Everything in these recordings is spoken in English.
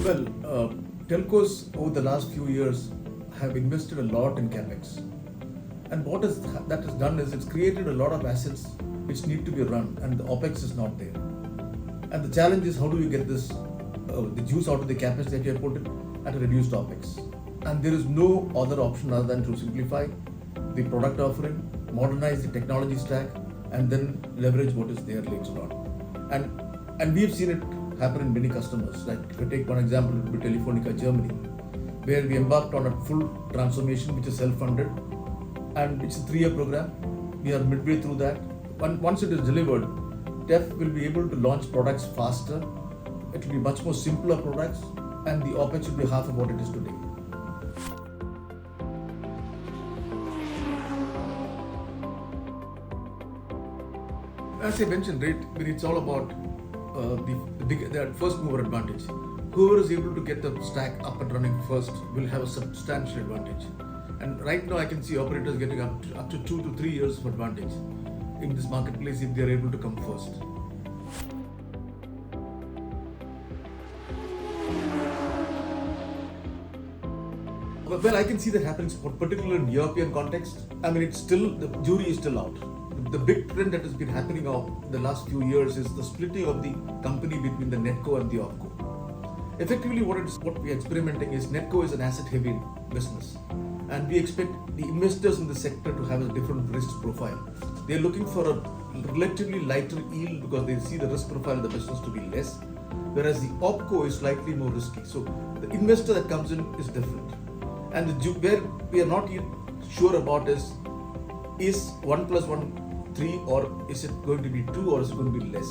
Well, telcos over the last few years have invested a lot in CapEx. And that has done is it's created a lot of assets which need to be run, and the OpEx is not there. And the challenge is how do you get the juice out of the CapEx that you have put in at a reduced OpEx. And there is no other option other than to simplify the product offering, modernize the technology stack, and then leverage what is there later on. And we have seen it happen in many customers. Like if I take one example, it would be Telefonica Germany, where we embarked on a full transformation which is self-funded, and it's a 3-year program. We are midway through that. Once it is delivered, TEF will be able to launch products faster. It will be much more simpler products, and the OpEx will be half of what it is today. As I mentioned, right, it's all about the first mover advantage. Whoever is able to get the stack up and running first will have a substantial advantage. And right now I can see operators getting up to 2 to 3 years of advantage in this marketplace if they are able to come first. Well, I can see that happening, particularly in European context. I mean, the jury is still out. The big trend that has been happening in the last few years is the splitting of the company between the NetCo and the OpCo. Effectively, what we are experimenting is NetCo is an asset-heavy business, and we expect the investors in the sector to have a different risk profile. They are looking for a relatively lighter yield because they see the risk profile of the business to be less, whereas the OpCo is slightly more risky. So the investor that comes in is different. And where we are not yet sure about is 1 plus 1 3, or is it going to be 2, or is it going to be less?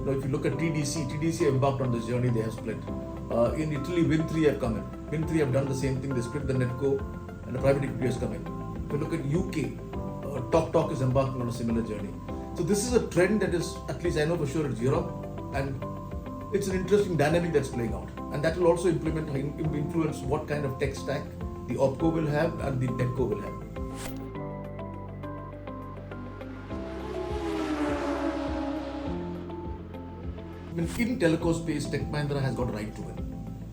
Now, if you look at TDC embarked on this journey, they have split. In Italy, Win3 have come in. Win3 have done the same thing, they split the NetCo and the private equity has come in. If you look at UK, TalkTalk is embarking on a similar journey. So this is a trend that is, at least I know for sure it's Europe, and it's an interesting dynamic that's playing out. And that will also influence what kind of tech stack the OpCo will have and the NetCo will have. I mean, in telco space, Tech Mahindra has got a right to win.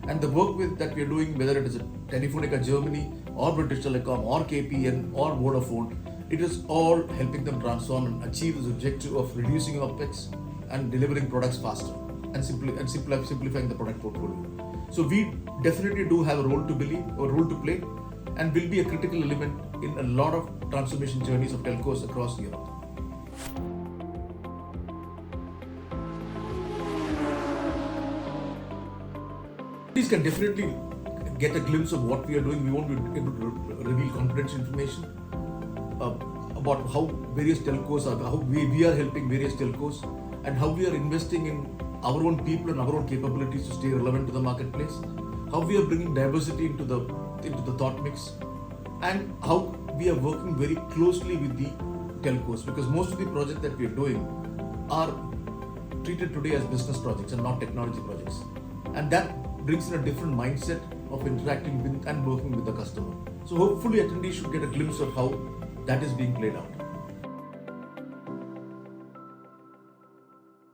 And the work that we are doing, whether it is Telefonica Germany or British Telecom or KPN or Vodafone, it is all helping them transform and achieve this objective of reducing OpEx and delivering products faster and simplifying the product portfolio. So we definitely do have a role to play, and will be a critical element in a lot of transformation journeys of telcos across Europe. These can definitely get a glimpse of what we are doing. We won't be able to reveal confidential information about how various telcos are, how we are helping various telcos, and how we are investing in our own people and our own capabilities to stay relevant to the marketplace, how we are bringing diversity into the thought mix, and how we are working very closely with the telcos, because most of the projects that we are doing are treated today as business projects and not technology projects. And that brings in a different mindset of interacting with and working with the customer. So hopefully attendees should get a glimpse of how that is being played out.